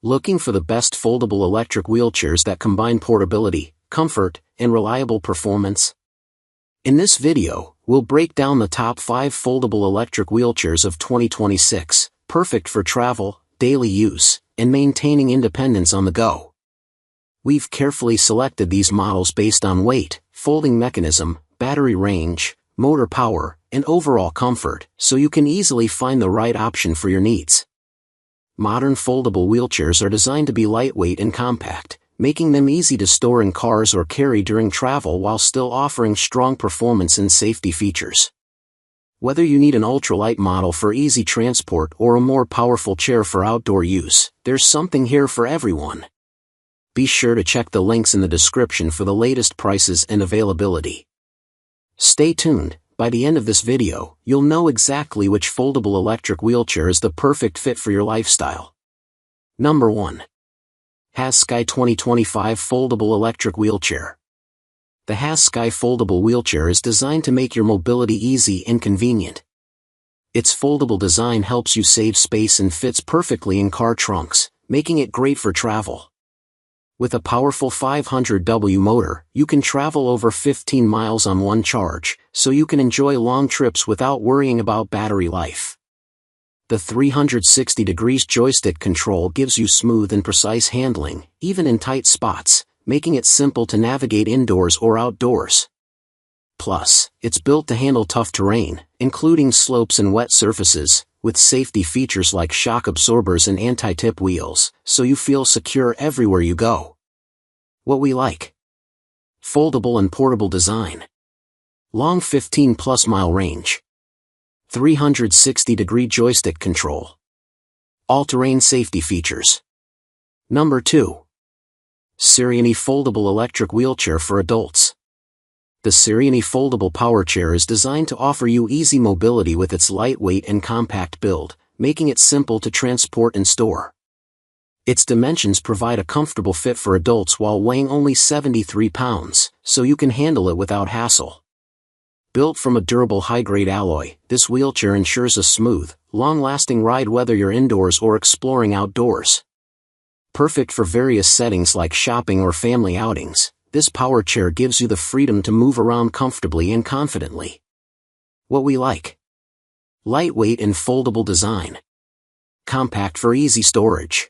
Looking for the best foldable electric wheelchairs that combine portability, comfort, and reliable performance? In this video, we'll break down the top 5 foldable electric wheelchairs of 2026, perfect for travel, daily use, and maintaining independence on the go. We've carefully selected these models based on weight, folding mechanism, battery range, motor power, and overall comfort, so you can easily find the right option for your needs. Modern foldable wheelchairs are designed to be lightweight and compact, making them easy to store in cars or carry during travel while still offering strong performance and safety features. Whether you need an ultralight model for easy transport or a more powerful chair for outdoor use, there's something here for everyone. Be sure to check the links in the description for the latest prices and availability. Stay tuned. By the end of this video, you'll know exactly which foldable electric wheelchair is the perfect fit for your lifestyle. Number 1. Hassky 2025 Foldable Electric Wheelchair. The Hassky foldable wheelchair is designed to make your mobility easy and convenient. Its foldable design helps you save space and fits perfectly in car trunks, making it great for travel. With a powerful 500W motor, you can travel over 15 miles on one charge, so you can enjoy long trips without worrying about battery life. The 360 degrees joystick control gives you smooth and precise handling, even in tight spots, making it simple to navigate indoors or outdoors. Plus, it's built to handle tough terrain, including slopes and wet surfaces, with safety features like shock absorbers and anti-tip wheels, so you feel secure everywhere you go. What we like: foldable and portable design, long 15+ mile range, 360-degree joystick control, all-terrain safety features. Number 2. Serianie Foldable Electric Wheelchair for Adults. The Serianie foldable power chair is designed to offer you easy mobility with its lightweight and compact build, making it simple to transport and store. Its dimensions provide a comfortable fit for adults while weighing only 73 pounds, so you can handle it without hassle. Built from a durable high-grade alloy, this wheelchair ensures a smooth, long-lasting ride whether you're indoors or exploring outdoors. Perfect for various settings like shopping or family outings, this power chair gives you the freedom to move around comfortably and confidently. What we like: lightweight and foldable design, compact for easy storage,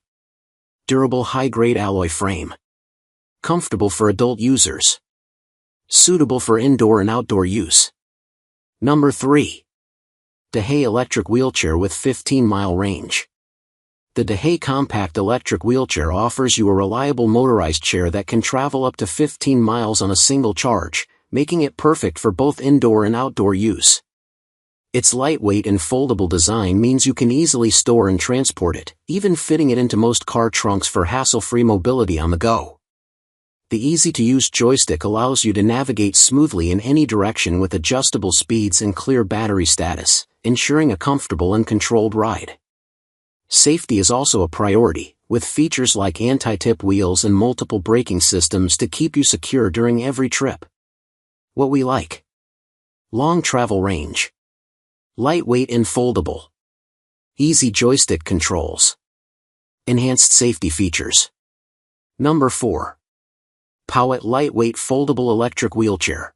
durable high-grade alloy frame, comfortable for adult users, suitable for indoor and outdoor use. Number 3. DAHAIY Electric Wheelchair with 15-mile range. The DAHAIY Compact Electric Wheelchair offers you a reliable motorized chair that can travel up to 15 miles on a single charge, making it perfect for both indoor and outdoor use. Its lightweight and foldable design means you can easily store and transport it, even fitting it into most car trunks for hassle-free mobility on the go. The easy-to-use joystick allows you to navigate smoothly in any direction with adjustable speeds and clear battery status, ensuring a comfortable and controlled ride. Safety is also a priority, with features like anti-tip wheels and multiple braking systems to keep you secure during every trip. What we like: long travel range, lightweight and foldable, easy joystick controls, enhanced safety features. Number 4. POWET Lightweight Foldable Electric Wheelchair.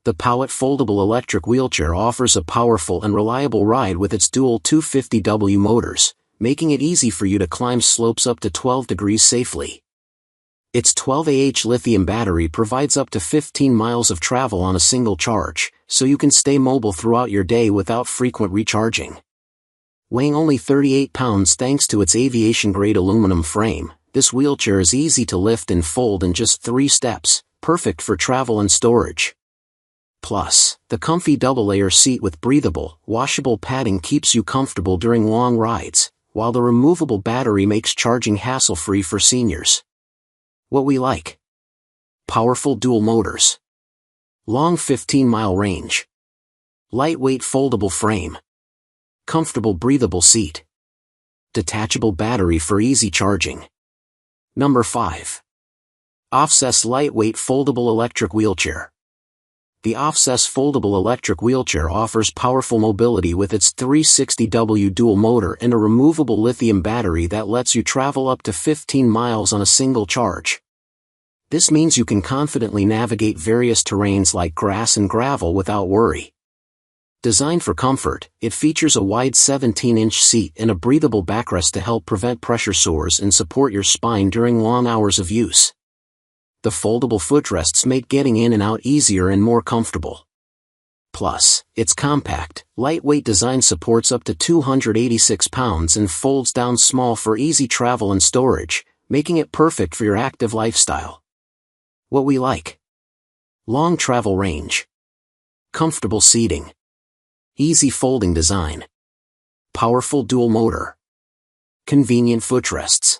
The POWET Foldable Electric Wheelchair offers a powerful and reliable ride with its dual 250W motors, making it easy for you to climb slopes up to 12 degrees safely. Its 12Ah lithium battery provides up to 15 miles of travel on a single charge, so you can stay mobile throughout your day without frequent recharging. Weighing only 38 pounds thanks to its aviation-grade aluminum frame, this wheelchair is easy to lift and fold in just 3 steps, perfect for travel and storage. Plus, the comfy double-layer seat with breathable, washable padding keeps you comfortable during long rides, while the removable battery makes charging hassle-free for seniors. What we like: powerful dual motors, long 15-mile range, lightweight foldable frame, comfortable breathable seat, detachable battery for easy charging. Number 5. Ofcesw Lightweight Foldable Electric Wheelchair. The Ofcesw Foldable Electric Wheelchair offers powerful mobility with its 360W dual motor and a removable lithium battery that lets you travel up to 15 miles on a single charge. This means you can confidently navigate various terrains like grass and gravel without worry. Designed for comfort, it features a wide 17-inch seat and a breathable backrest to help prevent pressure sores and support your spine during long hours of use. The foldable footrests make getting in and out easier and more comfortable. Plus, its compact, lightweight design supports up to 286 pounds and folds down small for easy travel and storage, making it perfect for your active lifestyle. What we like: long travel range, comfortable seating, easy folding design, powerful dual motor, convenient footrests.